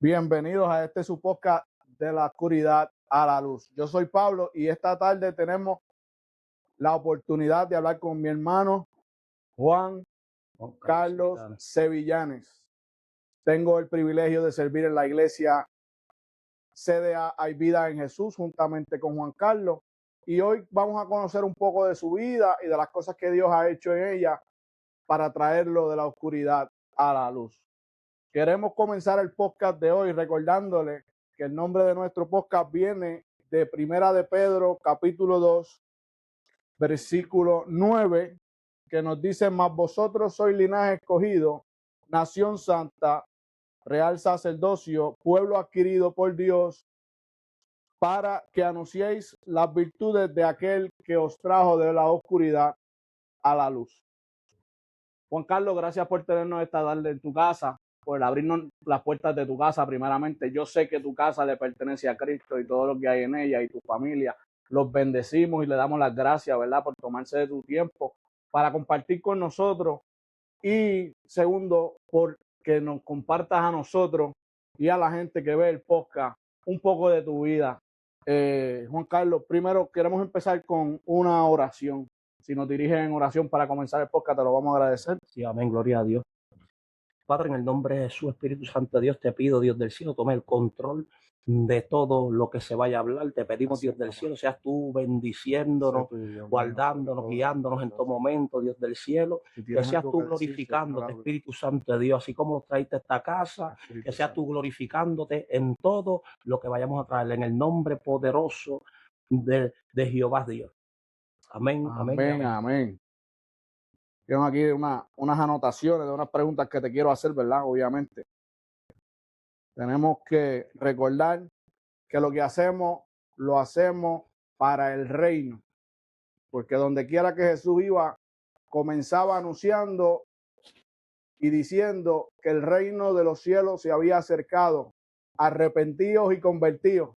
Bienvenidos a este su podcast de la oscuridad a la luz. Yo soy Pablo y esta tarde tenemos la oportunidad de hablar con mi hermano Juan Carlos Sevillanes. Tengo el privilegio de servir en la iglesia CDA Hay Vida en Jesús juntamente con Juan Carlos, y hoy vamos a conocer un poco de su vida y de las cosas que Dios ha hecho en ella para traerlo de la oscuridad a la luz. Queremos comenzar el podcast de hoy recordándole que el nombre de nuestro podcast viene de Primera de Pedro, capítulo 2, versículo 9, que nos dice: mas vosotros sois linaje escogido, nación santa, real sacerdocio, pueblo adquirido por Dios, para que anunciéis las virtudes de aquel que os trajo de la oscuridad a la luz. Juan Carlos, gracias por tenernos esta tarde en tu casa, por abrirnos las puertas de tu casa primeramente. Yo sé que tu casa le pertenece a Cristo y todo lo que hay en ella y tu familia. Los bendecimos y le damos las gracias, ¿verdad?, por tomarse de tu tiempo para compartir con nosotros. Y segundo, porque nos compartas a nosotros y a la gente que ve el podcast un poco de tu vida. Juan Carlos, primero queremos empezar con una oración. Si nos dirigen en oración para comenzar el podcast, te lo vamos a agradecer. Sí, amén, gloria a Dios. Padre, en el nombre de Jesús, Espíritu Santo de Dios, te pido, Dios del cielo, tome el control de todo lo que se vaya a hablar. Te pedimos, Dios del cielo, seas tú bendiciéndonos, guardándonos, guiándonos en todo momento, Dios del cielo. Que seas tú glorificándote, Espíritu Santo de Dios, así como nos traíste a esta casa, que seas tú glorificándote en todo lo que vayamos a traer, en el nombre poderoso de Jehová Dios. Amén, amén, Amén, amén. amén. Tengo aquí unas anotaciones de unas preguntas que te quiero hacer, ¿verdad? Obviamente. Tenemos que recordar que lo que hacemos, lo hacemos para el reino. Porque donde quiera que Jesús iba, comenzaba anunciando y diciendo que el reino de los cielos se había acercado. Arrepentidos y convertidos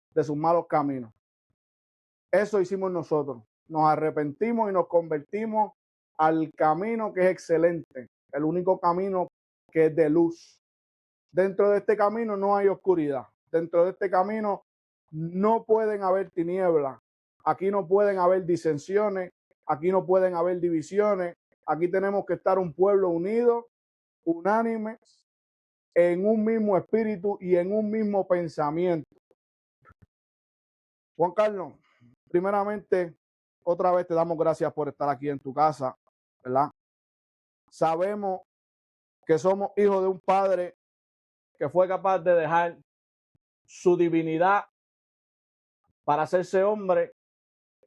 de sus malos caminos. Eso hicimos nosotros. Nos arrepentimos y nos convertimos al camino que es excelente, el único camino que es de luz. Dentro de este camino no hay oscuridad. Dentro de este camino no pueden haber tinieblas. Aquí no pueden haber disensiones. Aquí no pueden haber divisiones. Aquí tenemos que estar un pueblo unido, unánime, en un mismo espíritu y en un mismo pensamiento. Juan Carlos, primeramente, otra vez te damos gracias por estar aquí en tu casa, ¿verdad? Sabemos que somos hijos de un padre que fue capaz de dejar su divinidad para hacerse hombre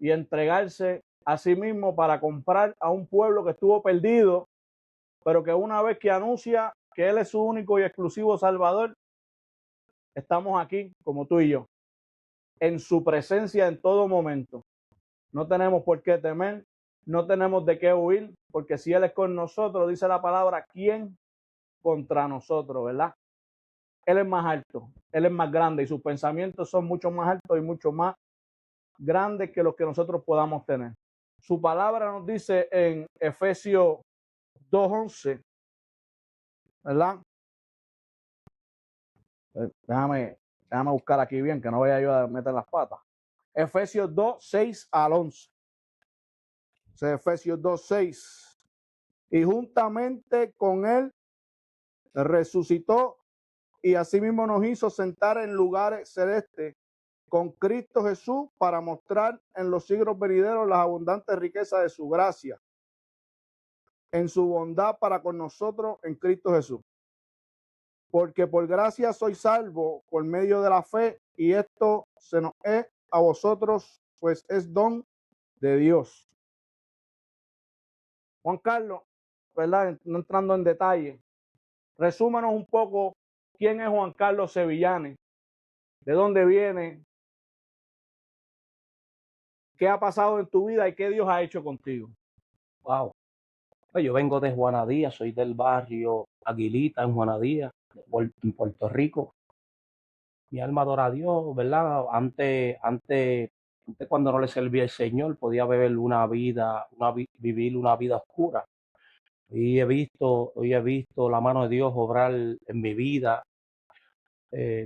y entregarse a sí mismo para comprar a un pueblo que estuvo perdido, pero que una vez que anuncia que Él es su único y exclusivo Salvador, estamos aquí como tú y yo, en su presencia en todo momento. No tenemos por qué temer, no tenemos de qué huir, porque si Él es con nosotros, dice la palabra, ¿quién contra nosotros, verdad? Él es más alto, Él es más grande y sus pensamientos son mucho más altos y mucho más grandes que los que nosotros podamos tener. Su palabra nos dice en Efesios 2:11, ¿verdad? Déjame buscar aquí bien, que no vaya yo a meter las patas. Efesios 2:6-11. Efesios 2:6. Y juntamente con Él resucitó y asimismo nos hizo sentar en lugares celestes con Cristo Jesús para mostrar en los siglos venideros las abundantes riquezas de su gracia, en su bondad para con nosotros en Cristo Jesús. Porque por gracia soy salvo por medio de la fe, y esto se nos es a vosotros, pues es don de Dios. Juan Carlos, ¿verdad? No entrando en detalle, resúmanos un poco quién es Juan Carlos Sevillanes, de dónde viene, qué ha pasado en tu vida y qué Dios ha hecho contigo. Wow. Pues yo vengo de Juanadía, soy del barrio Aguilita en Juanadía, en Puerto Rico. Mi alma adora a Dios, ¿verdad? Antes cuando no le servía el Señor, podía vivir vivir una vida oscura. Hoy he visto la mano de Dios obrar en mi vida.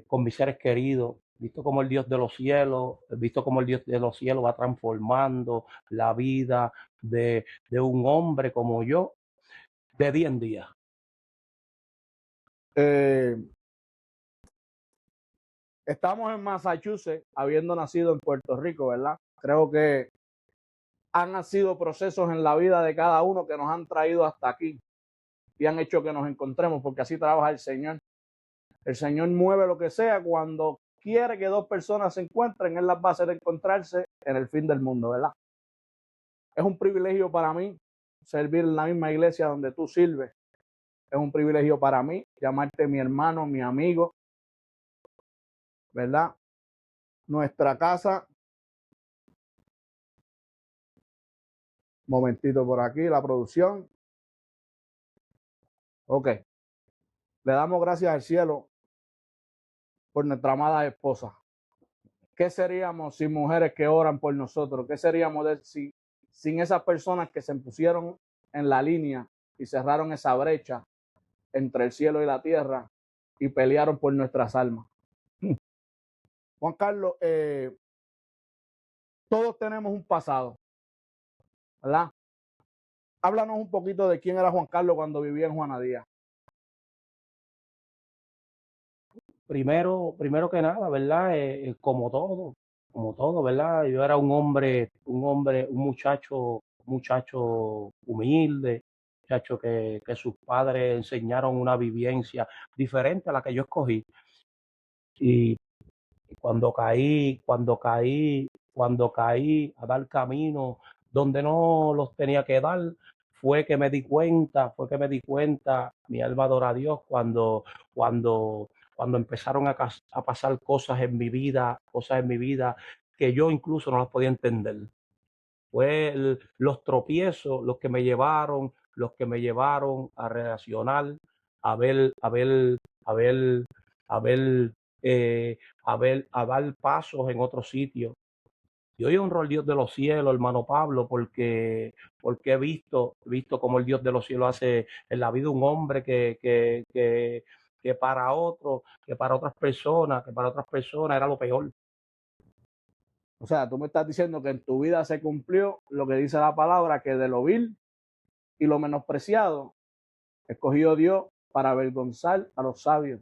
con mis seres queridos. Visto como el Dios de los cielos, visto como el Dios de los cielos va transformando la vida de un hombre como yo de día en día. Estamos en Massachusetts, habiendo nacido en Puerto Rico, ¿verdad? Creo que han nacido procesos en la vida de cada uno que nos han traído hasta aquí y han hecho que nos encontremos, porque así trabaja el Señor. El Señor mueve lo que sea cuando quiere que dos personas se encuentren, Él las va a hacer encontrarse en el fin del mundo, ¿verdad? Es un privilegio para mí servir en la misma iglesia donde tú sirves. Es un privilegio para mí llamarte mi hermano, mi amigo, ¿verdad? Nuestra casa. Momentito por aquí, la producción. Ok. Le damos gracias al cielo por nuestra amada esposa. ¿Qué seríamos sin mujeres que oran por nosotros? ¿Qué seríamos sin esas personas que se pusieron en la línea y cerraron esa brecha entre el cielo y la tierra y pelearon por nuestras almas? Juan Carlos, todos tenemos un pasado, ¿verdad? Háblanos un poquito de quién era Juan Carlos cuando vivía en Juana Díaz. Primero que nada, ¿verdad? Como todo, ¿verdad? Yo era un muchacho humilde, muchacho que sus padres enseñaron una vivencia diferente a la que yo escogí. Y cuando caí a dar camino donde no los tenía que dar, fue que me di cuenta, mi alma adora a Dios, cuando, cuando empezaron a pasar cosas en mi vida que yo incluso no las podía entender. Los tropiezos los que me llevaron a reaccionar, a ver, a ver, a ver, a ver, a dar pasos en otros sitios. Y hoy honro al Dios de los cielos, hermano Pablo, porque he visto cómo el Dios de los cielos hace en la vida un hombre que para otras personas era lo peor. O sea, tú me estás diciendo que en tu vida se cumplió lo que dice la palabra, que de lo vil y lo menospreciado escogió Dios para avergonzar a los sabios.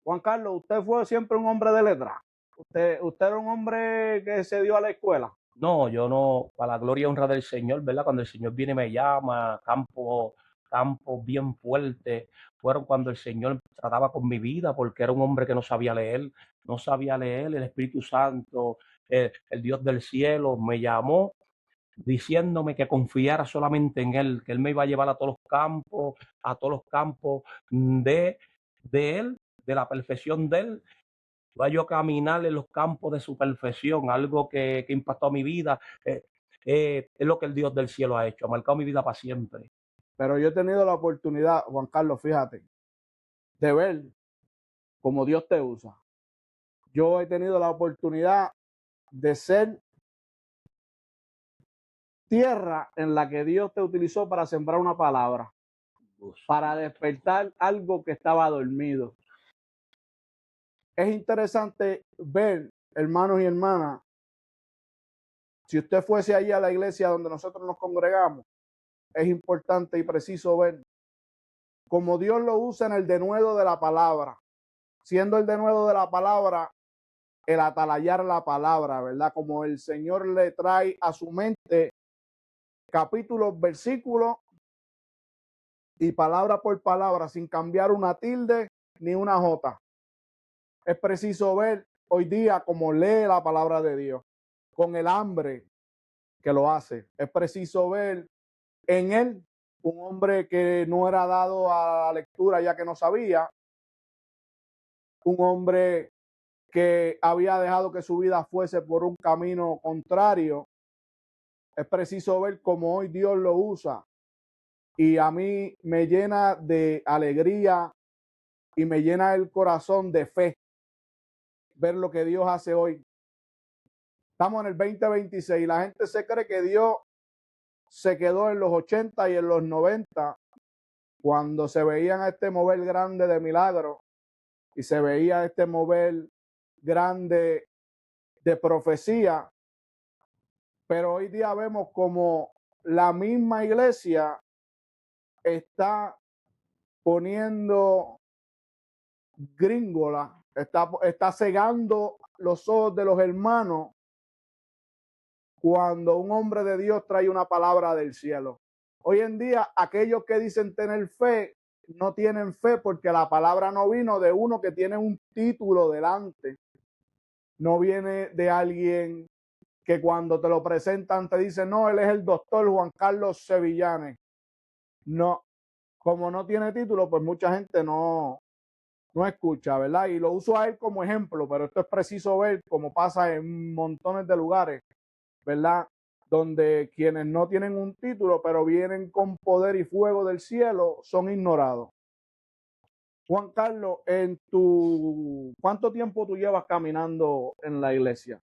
Juan Carlos, usted fue siempre un hombre de letra. Usted era un hombre que se dio a la escuela. No, yo no, para la gloria y honra del Señor, ¿verdad? Cuando el Señor viene y me llama, campos bien fuertes, fueron cuando el Señor trataba con mi vida, porque era un hombre que no sabía leer, el Espíritu Santo, el Dios del cielo, me llamó diciéndome que confiara solamente en Él, que Él me iba a llevar a todos los campos de Él, de la perfección de Él. Iba yo a caminar en los campos de su perfección, algo que impactó mi vida. Es lo que el Dios del cielo ha hecho, ha marcado mi vida para siempre. Pero yo he tenido la oportunidad, Juan Carlos, fíjate, de ver cómo Dios te usa. Yo he tenido la oportunidad de ser tierra en la que Dios te utilizó para sembrar una palabra, para despertar algo que estaba dormido. Es interesante ver, hermanos y hermanas, si usted fuese allí a la iglesia donde nosotros nos congregamos, es importante y preciso ver cómo Dios lo usa en el denuedo de la palabra, siendo el denuedo de la palabra el atalayar la palabra, ¿verdad? Como el Señor le trae a su mente capítulos, versículos y palabra por palabra, sin cambiar una tilde ni una jota. Es preciso ver hoy día cómo lee la palabra de Dios, con el hambre que lo hace. Es preciso ver en él un hombre que no era dado a la lectura ya que no sabía, un hombre que había dejado que su vida fuese por un camino contrario. Es preciso ver cómo hoy Dios lo usa y a mí me llena de alegría y me llena el corazón de fe ver lo que Dios hace hoy. Estamos en el 2026 y la gente se cree que Dios se quedó en los 80 y en los 90 cuando se veían este mover grande de milagros y se veía este mover grande de profecía, pero hoy día vemos como la misma iglesia está poniendo gringola, está cegando los ojos de los hermanos cuando un hombre de Dios trae una palabra del cielo. Hoy en día, aquellos que dicen tener fe, no tienen fe porque la palabra no vino de uno que tiene un título delante. No viene de alguien que cuando te lo presentan te dicen, no, él es el doctor Juan Carlos Sevillanes. No, como no tiene título, pues mucha gente no escucha, ¿verdad? Y lo uso a él como ejemplo, pero esto es preciso ver cómo pasa en montones de lugares, ¿verdad? Donde quienes no tienen un título, pero vienen con poder y fuego del cielo, son ignorados. Juan Carlos, ¿cuánto tiempo tú llevas caminando en la iglesia?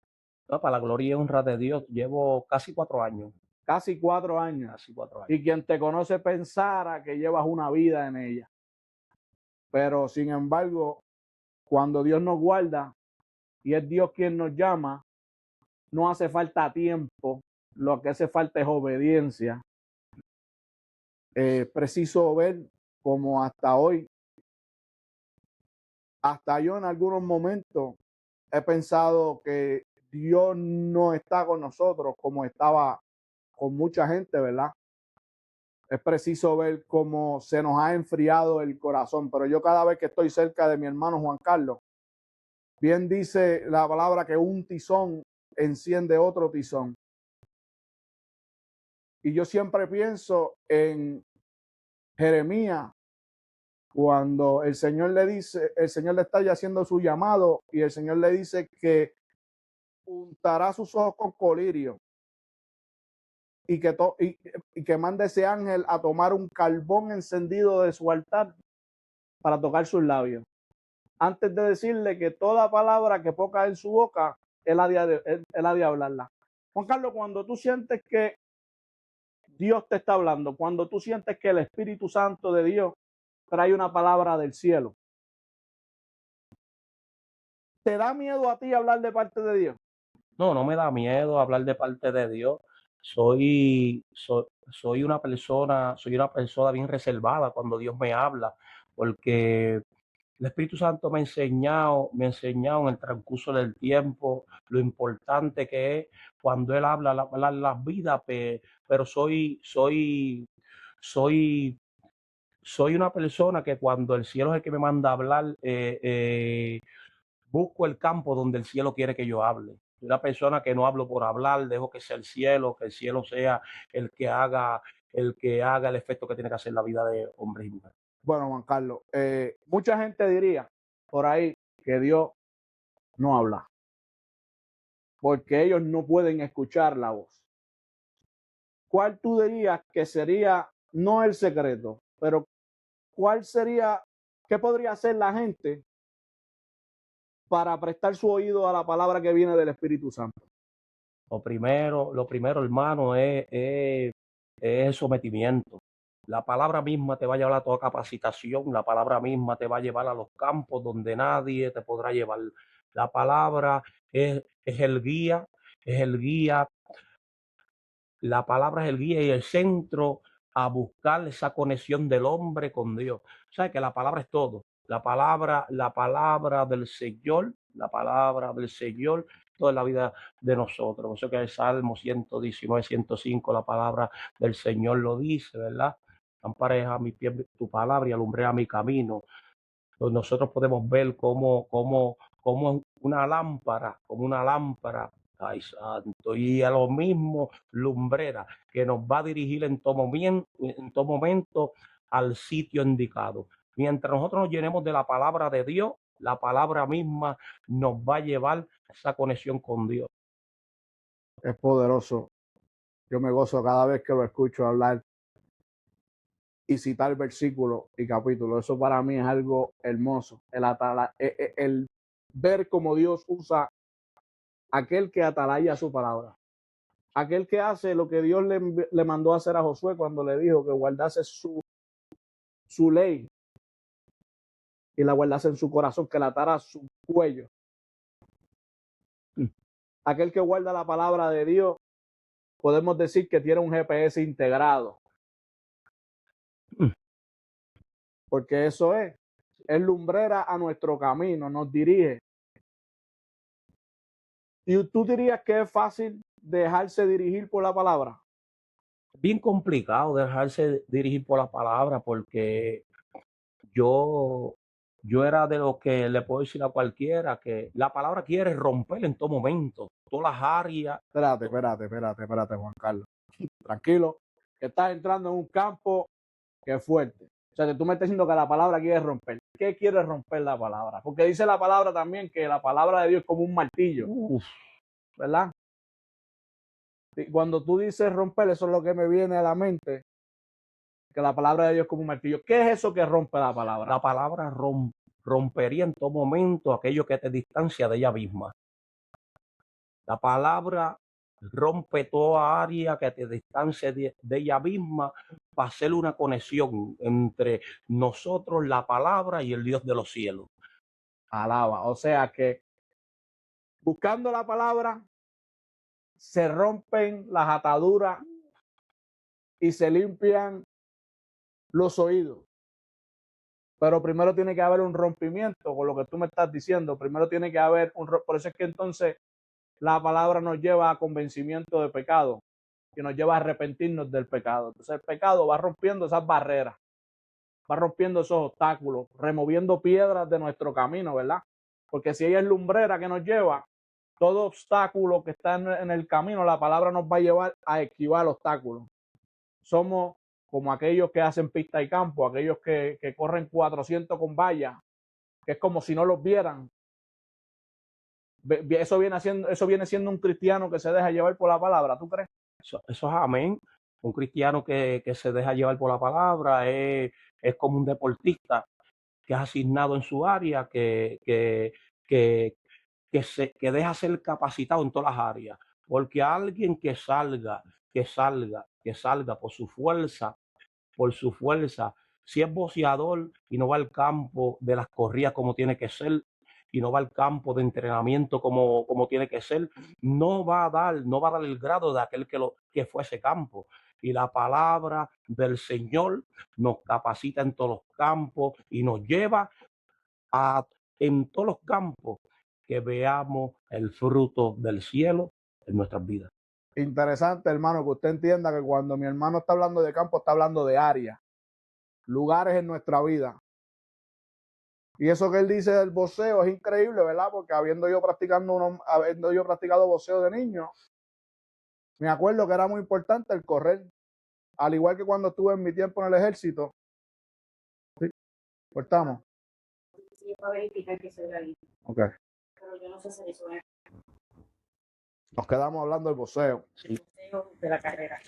No, para la gloria y honra de Dios, llevo casi 4 años. Casi 4 años. Casi 4 años. Y quien te conoce pensara que llevas una vida en ella. Pero sin embargo, cuando Dios nos guarda y es Dios quien nos llama, no hace falta tiempo, lo que hace falta es obediencia. Preciso ver como hasta hoy, hasta yo en algunos momentos he pensado que Dios no está con nosotros como estaba con mucha gente, ¿verdad? Es preciso ver cómo se nos ha enfriado el corazón, pero yo cada vez que estoy cerca de mi hermano Juan Carlos, bien dice la palabra que un tizón enciende otro tizón. Y yo siempre pienso en Jeremías, cuando el Señor le dice, el Señor le está ya haciendo su llamado y el Señor le dice que untará sus ojos con colirio y que mande ese ángel a tomar un carbón encendido de su altar para tocar sus labios. Antes de decirle que toda palabra que ponga en su boca, él ha de hablarla. Juan Carlos, cuando tú sientes que Dios te está hablando, cuando tú sientes que el Espíritu Santo de Dios trae una palabra del cielo, ¿te da miedo a ti hablar de parte de Dios? No, no me da miedo hablar de parte de Dios. Soy una persona bien reservada cuando Dios me habla, porque el Espíritu Santo me ha enseñado en el transcurso del tiempo lo importante que es cuando Él habla las vidas, pero soy una persona que cuando el cielo es el que me manda a hablar, busco el campo donde el cielo quiere que yo hable. Soy una persona que no hablo por hablar, dejo que sea que el cielo sea el que haga el efecto que tiene que hacer la vida de hombres y mujeres. Bueno, Juan Carlos, mucha gente diría por ahí que Dios no habla, porque ellos no pueden escuchar la voz. ¿Cuál tú dirías que sería, no el secreto, pero cuál sería, qué podría hacer la gente para prestar su oído a la palabra que viene del Espíritu Santo? Lo primero, hermano, es el sometimiento. La palabra misma te va a llevar a toda capacitación, la palabra misma te va a llevar a los campos donde nadie te podrá llevar. La palabra es el guía, es el guía, la palabra es el guía y el centro a buscar esa conexión del hombre con Dios. O sea que la palabra es todo. La palabra del Señor, toda la vida de nosotros. Por eso que el Salmo 119, 105, la palabra del Señor lo dice, ¿verdad? Lámpara es a mi pie tu palabra y alumbré a mi camino. Pues nosotros podemos ver cómo como una lámpara, ay santo, y a lo mismo lumbrera, que nos va a dirigir en todo momento al sitio indicado. Mientras nosotros nos llenemos de la palabra de Dios, la palabra misma nos va a llevar a esa conexión con Dios. Es poderoso. Yo me gozo cada vez que lo escucho hablar y citar versículos y capítulos. Eso para mí es algo hermoso. El ver cómo Dios usa aquel que atalaya su palabra. Aquel que hace lo que Dios le mandó a hacer a Josué cuando le dijo que guardase su su ley y la guardase en su corazón, que la atara a su cuello. Aquel que guarda la palabra de Dios, podemos decir que tiene un GPS integrado. Porque eso es lumbrera a nuestro camino, nos dirige. ¿Y tú dirías que es fácil dejarse dirigir por la palabra? Bien complicado dejarse dirigir por la palabra, porque yo, yo era de los que le puedo decir a cualquiera que la palabra quiere romper en todo momento, todas las áreas. Espérate, Juan Carlos. Tranquilo, que estás entrando en un campo que es fuerte. O sea, que tú me estás diciendo que la palabra quiere romper. ¿Qué quiere romper la palabra? Porque dice la palabra también que la palabra de Dios es como un martillo, ¿verdad? Y cuando tú dices romper, eso es lo que me viene a la mente, que la palabra de Dios es como un martillo. ¿Qué es eso que rompe la palabra? La palabra rompería en todo momento aquello que te distancia de ella misma. La palabra rompe toda área que te distancia de ella misma para hacer una conexión entre nosotros, la palabra y el Dios de los cielos. Alaba. O sea que buscando la palabra se rompen las ataduras y se limpian los oídos. Pero primero tiene que haber un rompimiento con lo que tú me estás diciendo. Primero tiene que haber por eso es que entonces la palabra nos lleva a convencimiento de pecado y nos lleva a arrepentirnos del pecado. Entonces el pecado va rompiendo esas barreras, va rompiendo esos obstáculos, removiendo piedras de nuestro camino, ¿verdad? Porque si ella es lumbrera que nos lleva, todo obstáculo que está en el camino, la palabra nos va a llevar a esquivar obstáculos. Somos como aquellos que hacen pista y campo, aquellos que corren 400 con vallas, que es como si no los vieran. Eso viene siendo un cristiano que se deja llevar por la palabra, ¿tú crees? Eso es amén. Un cristiano que se deja llevar por la palabra es como un deportista que es asignado en su área, que deja ser capacitado en todas las áreas. Porque alguien que salga por su fuerza, si es boxeador y no va al campo de las corridas como tiene que ser, y no va al campo de entrenamiento como tiene que ser, no va a dar el grado de aquel que fue ese campo. Y la palabra del Señor nos capacita en todos los campos y nos lleva en todos los campos que veamos el fruto del cielo en nuestras vidas. Interesante, hermano, que usted entienda que cuando mi hermano está hablando de campo, está hablando de áreas, lugares en nuestra vida. Y eso que él dice del boxeo es increíble, ¿verdad? Porque habiendo yo practicado boxeo de niño, me acuerdo que era muy importante el correr. Al igual que cuando estuve en mi tiempo en el ejército. Sí, cortamos. Sí, para verificar que soy realista. Ok. Pero yo no sé si eso es Nos quedamos hablando del boxeo. el boxeo de la carrera.